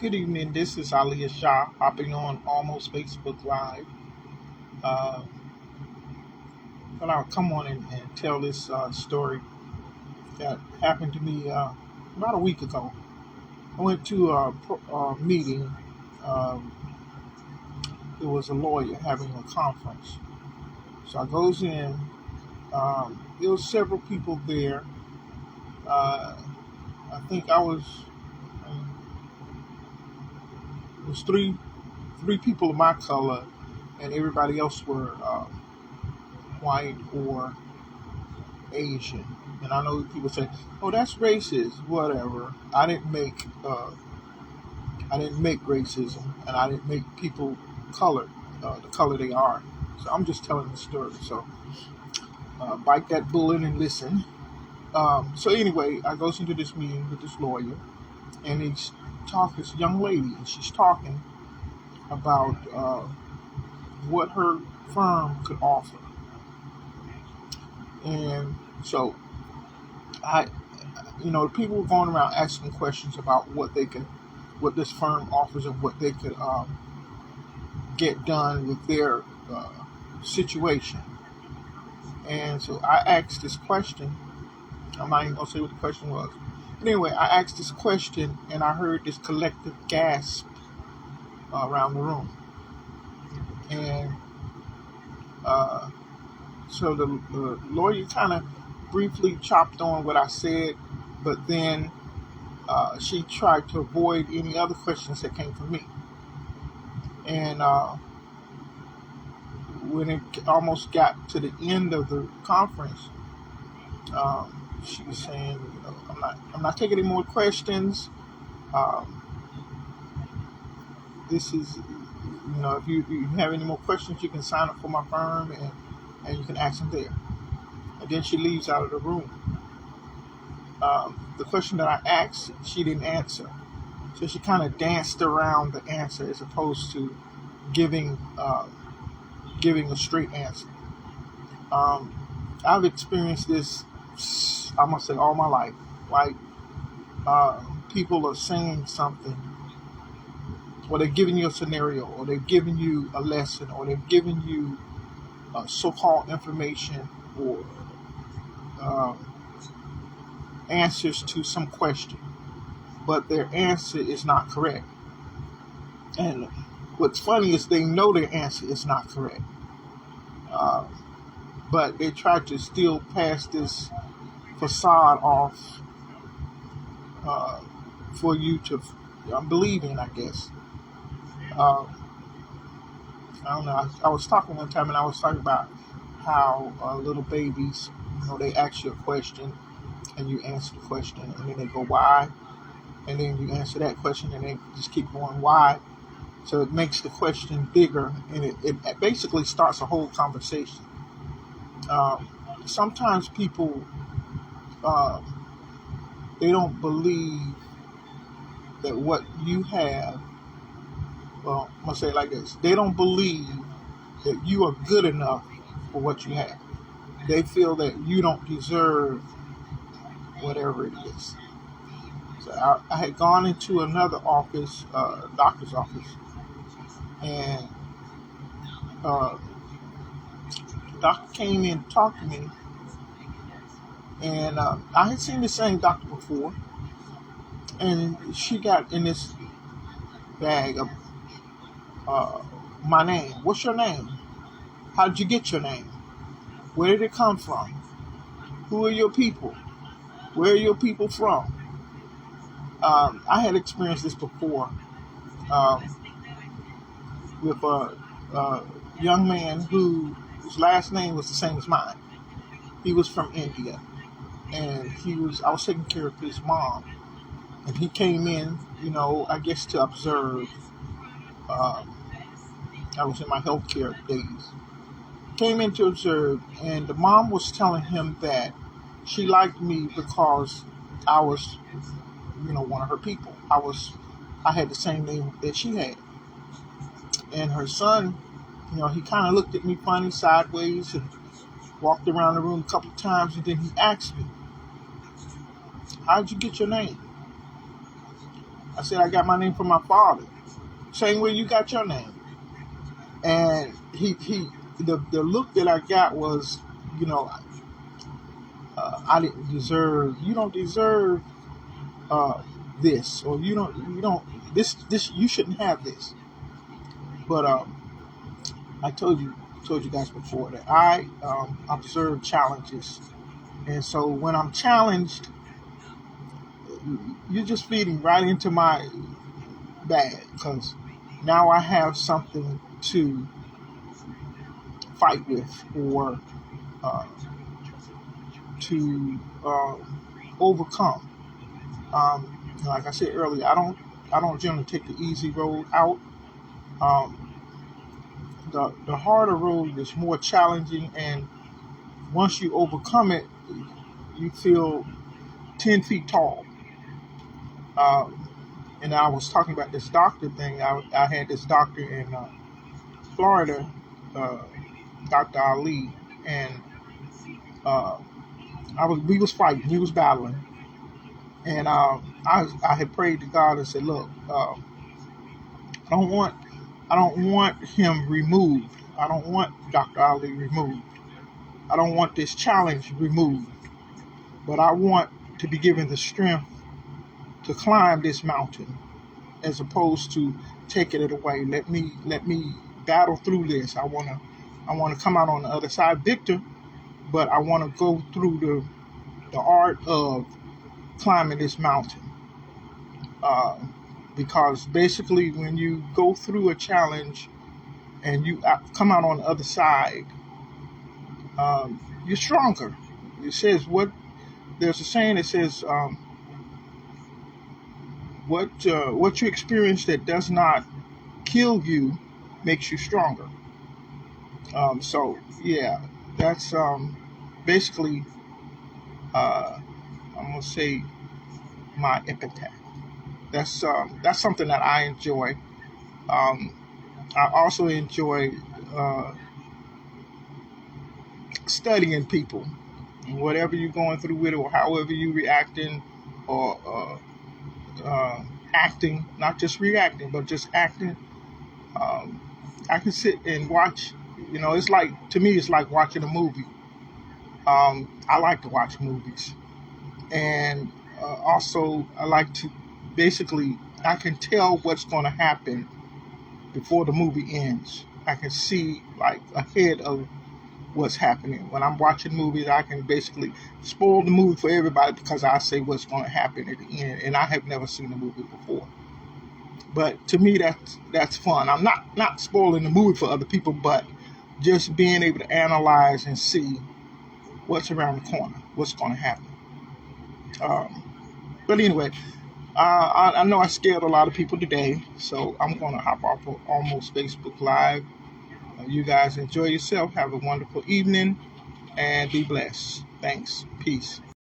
Good evening. This is Ali Shah hopping on Almost Facebook Live. Uh, but I'll come on and tell this story that happened to me about a week ago. I went to a meeting. Um, it was a lawyer having a conference. So I goes in. There was several people there. Uh, I think it was three people of my color, and everybody else were white or Asian. And I know people say, "Oh, that's racist." Whatever. I didn't make racism, and I didn't make people colored the color they are. So I'm just telling the story. So bite that bullet and listen. So anyway, I goes into this meeting with this lawyer, and this young lady, and she's talking about what her firm could offer. And so people were going around asking questions about what this firm offers and what they could get done with their situation. And so I asked this question. I'm not even gonna say what the question was. But anyway, I asked this question, and I heard this collective gasp around the room. And so the lawyer kind of briefly chopped on what I said, but then she tried to avoid any other questions that came from me. And when it almost got to the end of the conference, she was saying, I'm not taking any more questions. This is, if you have any more questions, you can sign up for my firm and you can ask them there. And then she leaves out of the room. The question that I asked, she didn't answer. So she kind of danced around the answer as opposed to giving a straight answer. I've experienced this, I must say, all my life. Like, people are saying something, or they're giving you a scenario, or they're giving you a lesson, or they're giving you so-called information, or answers to some question, but their answer is not correct. And what's funny is they know their answer is not correct. But they try to still pass this facade off for you to believe in, I guess. I don't know. I was talking one time, and I was talking about how little babies, they ask you a question, and you answer the question, and then they go, why? And then you answer that question, and they just keep going, why? So it makes the question bigger, and it basically starts a whole conversation. Sometimes people, they don't believe that what you have, well, I'm going to say it like this. They don't believe that you are good enough for what you have. They feel that you don't deserve whatever it is. So I had gone into another office, doctor's office, and the doctor came in to talk to me, and I had seen the same doctor before, and she got in this bag of my name. What's your name? How did you get your name? Where did it come from? Who are your people? Where are your people from? I had experienced this before with a young man whose last name was the same as mine. He was from India, and I was taking care of his mom, and he came in, I guess to observe. I was in my healthcare days. Came in to observe, and the mom was telling him that she liked me because I was, one of her people. I had the same name that she had. And her son, he kind of looked at me funny sideways and walked around the room a couple of times, and then he asked me, how'd you get your name? I said, I got my name from my father. Same way you got your name. And the look that I got was, you know, I didn't deserve. You don't deserve this, or you don't. This you shouldn't have this. But I told you guys before that I observe challenges, and so when I'm challenged, you're just feeding right into my bag because now I have something to fight with or uh, to overcome. Like I said earlier, I don't generally take the easy road out. Um, the harder road is more challenging, and once you overcome it, you feel 10 feet tall. And I was talking about this doctor thing. I had this doctor in Florida, uh, Dr. Ali, and uh, we was fighting, he was battling, and I had prayed to God and said, look, I don't want him removed. I don't want Dr. Ali removed. I don't want this challenge removed, but I want to be given the strength to climb this mountain, as opposed to taking it away. Let me battle through this. I wanna come out on the other side victor, but I want to go through the art of climbing this mountain. Uh, because basically, when you go through a challenge and you come out on the other side, you're stronger. It says what there's a saying that says what you experience that does not kill you makes you stronger. So yeah, that's basically I'm gonna say my epitaph. That's something that I enjoy. Um, I also enjoy uh, studying people, whatever you're going through with it, or however you reacting, or acting, not just reacting, but just acting. Um, I can sit and watch. You know, it's like to me, it's like watching a movie. I like to watch movies, and also I like to basically I can tell what's going to happen before the movie ends. I can see like ahead of what's happening. When I'm watching movies, I can basically spoil the movie for everybody because I say what's going to happen at the end, and I have never seen the movie before. But to me, that's fun. I'm not spoiling the movie for other people, but just being able to analyze and see what's around the corner, what's going to happen. But anyway, I know I scared a lot of people today, so I'm going to hop off of Almost Facebook Live. You guys enjoy yourself. Have a wonderful evening and be blessed. Thanks. Peace.